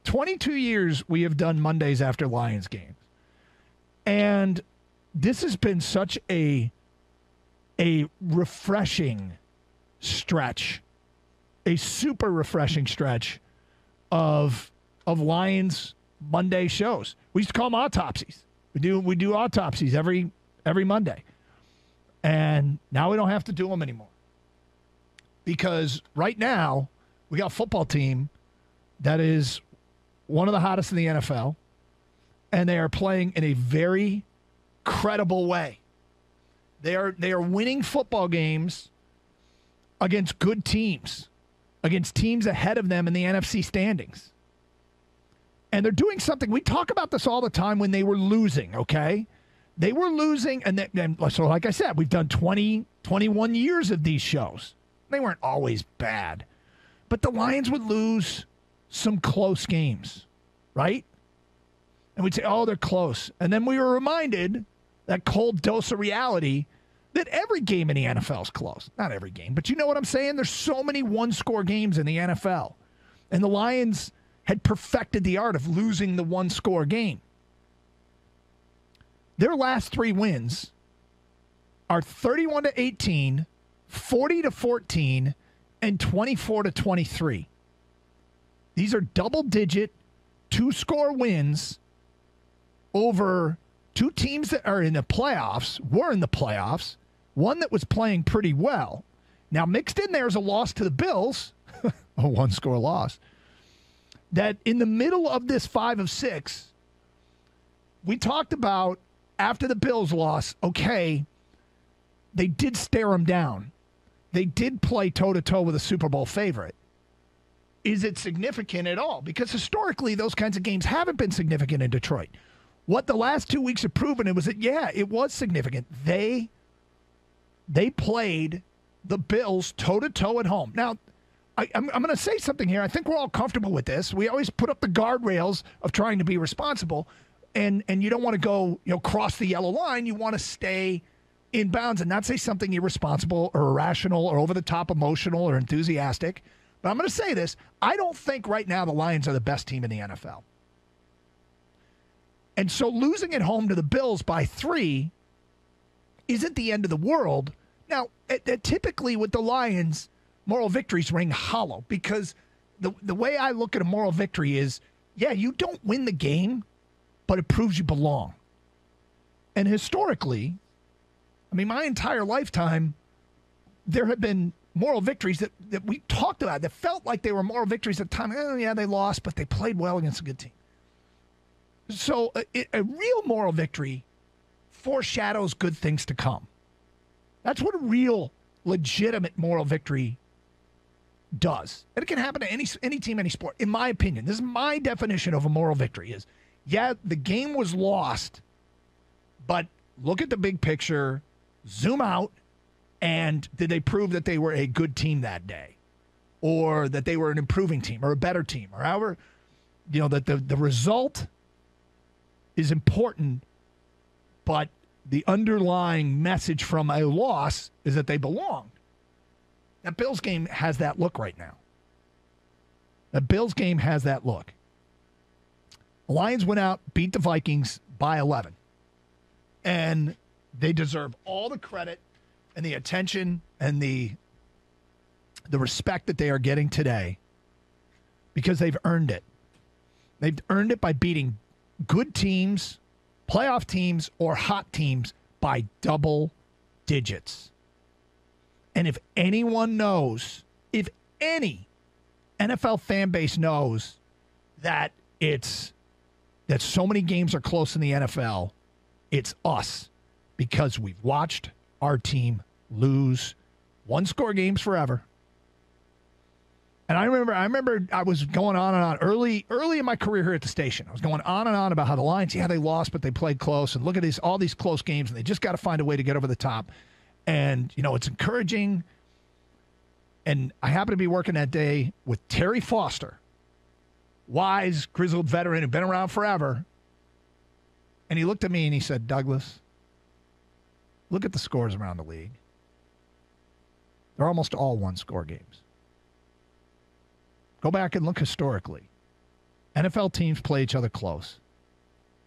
22 years we have done Mondays after Lions games. And this has been such a refreshing stretch, a super refreshing stretch of Lions Monday shows. We used to call them autopsies. We do autopsies every Monday. And now we don't have to do them anymore. Because right now, we got a football team that is one of the hottest in the NFL, and they are playing in a very credible way. They are winning football games against good teams, against teams ahead of them in the NFC standings. And they're doing something. We talk about this all the time when they were losing, okay? They were losing, and so like I said, we've done 21 years of these shows. They weren't always bad. But the Lions would lose some close games, right? And we'd say, oh, they're close. And then we were reminded, that cold dose of reality, that every game in the NFL is close. Not every game, but you know what I'm saying? There's so many one-score games in the NFL. And the Lions had perfected the art of losing the one-score game. Their last 3 wins are 31-18, 40-14, and 24-23. These are double-digit, 2-score wins over 2 teams that are in the playoffs, were in the playoffs, one that was playing pretty well. Now, mixed in there is a loss to the Bills, a 1-score loss, that in the middle of this 5 of 6, we talked about after the Bills loss, okay, they did stare them down. They did play toe-to-toe with a Super Bowl favorite. Is it significant at all? Because historically, those kinds of games haven't been significant in Detroit. What the last 2 weeks have proven was that, yeah, it was significant. They played the Bills toe-to-toe at home. Now, I'm going to say something here. I think we're all comfortable with this. We always put up the guardrails of trying to be responsible, and you don't want to go, cross the yellow line. You want to stay in bounds and not say something irresponsible or irrational or over-the-top emotional or enthusiastic. But I'm going to say this. I don't think right now the Lions are the best team in the NFL. And so losing at home to the Bills by 3 isn't the end of the world. Now, typically with the Lions, moral victories ring hollow because the way I look at a moral victory is, yeah, you don't win the game, but it proves you belong. And historically, I mean, my entire lifetime, there have been moral victories that we talked about that felt like they were moral victories at the time. Oh, yeah, they lost, but they played well against a good team. So a real moral victory foreshadows good things to come. That's what a real, legitimate moral victory does. And it can happen to any team, any sport. In my opinion, this is my definition of a moral victory is, yeah, the game was lost, but look at the big picture, zoom out, and did they prove that they were a good team that day? Or that they were an improving team or a better team? Or however, that the result is important, but the underlying message from a loss is that they belonged. That Bills game has that look right now. That Bills game has that look. The Lions went out, beat the Vikings by 11. And they deserve all the credit and the attention and the respect that they are getting today because they've earned it. They've earned it by beating good teams, playoff teams, or hot teams by double digits. And if anyone knows, if any NFL fan base knows that that so many games are close in the NFL, it's us, because we've watched our team lose one-score games forever. And I remember I was going on and on early in my career here at the station. I was going on and on about how the Lions, yeah, they lost, but they played close. And look at all these close games, and they just got to find a way to get over the top. And, it's encouraging. And I happened to be working that day with Terry Foster, wise, grizzled veteran who'd been around forever. And he looked at me and he said, Douglas, look at the scores around the league. They're almost all one-score games. Go back and look historically. NFL teams play each other close.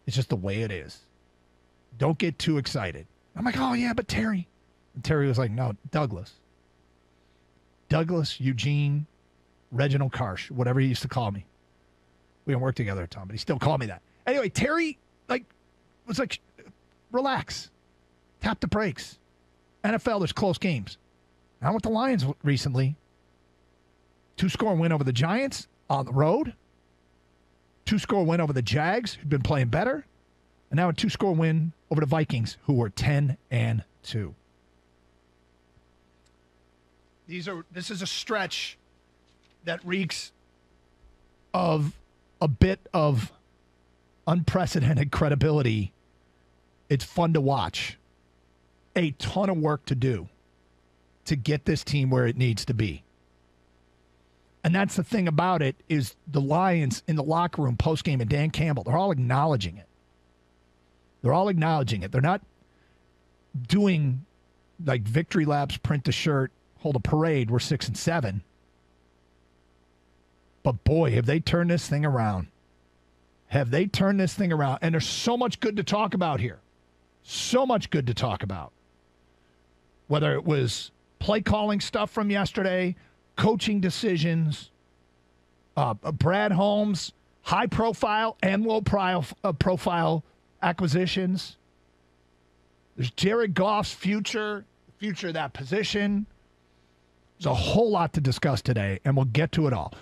It's just the way it is. Don't get too excited. I'm like, oh, yeah, but Terry. And Terry was like, no, Douglas. Douglas, Eugene, Reginald Karsch, whatever he used to call me. We didn't work together at the time, but he still called me that. Anyway, Terry was like, relax. Tap the brakes. NFL, there's close games. Now with the Lions recently, 2-score win over the Giants on the road. 2-score win over the Jags, who've been playing better. And now a 2-score win over the Vikings, who were 10-2. This is a stretch that reeks of a bit of unprecedented credibility. It's fun to watch. A ton of work to do to get this team where it needs to be. And that's the thing about it is the Lions in the locker room postgame and Dan Campbell, they're all acknowledging it. They're all acknowledging it. They're not doing like victory laps, print the shirt, hold a parade, we're 6-7. But boy, have they turned this thing around. Have they turned this thing around? And there's so much good to talk about here. So much good to talk about. Whether it was play calling stuff from yesterday, coaching decisions, Brad Holmes, high profile and low profile acquisitions. There's Jared Goff's future of that position. There's a whole lot to discuss today, and we'll get to it all.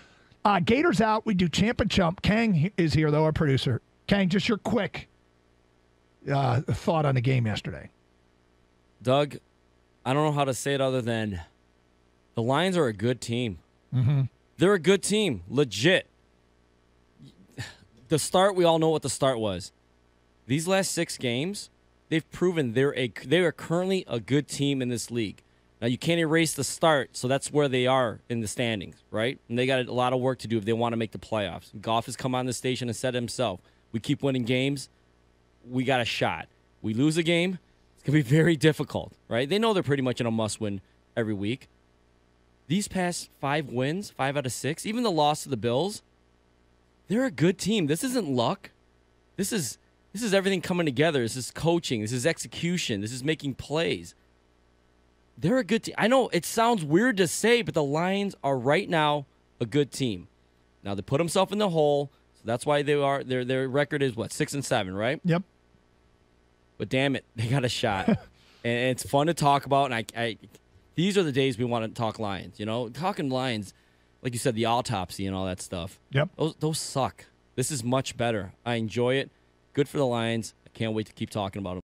Gators out. We do Champ and Chump. Khang is here, though, our producer. Khang, just your quick thought on the game yesterday. Doug, I don't know how to say it other than the Lions are a good team. Mm-hmm. They're a good team, legit. The start, we all know what the start was. These last 6 games, they've proven they are currently a good team in this league. Now, you can't erase the start, so that's where they are in the standings, right? And they got a lot of work to do if they want to make the playoffs. Goff has come on the station and said it himself, we keep winning games, we got a shot. We lose a game, it's going to be very difficult, right? They know they're pretty much in a must-win every week. These past 5 wins, 5 out of 6, even the loss to the Bills, they're a good team. This isn't luck. This is everything coming together. This is coaching. This is execution. This is making plays. They're a good team. I know it sounds weird to say, but the Lions are right now a good team. Now they put themselves in the hole, so that's why they are. Their record is what, 6-7, right? Yep. But damn it, they got a shot, and it's fun to talk about. And I these are the days we want to talk Lions. You know, talking Lions, like you said, the autopsy and all that stuff. Yep. Those suck. This is much better. I enjoy it. Good for the Lions. I can't wait to keep talking about them.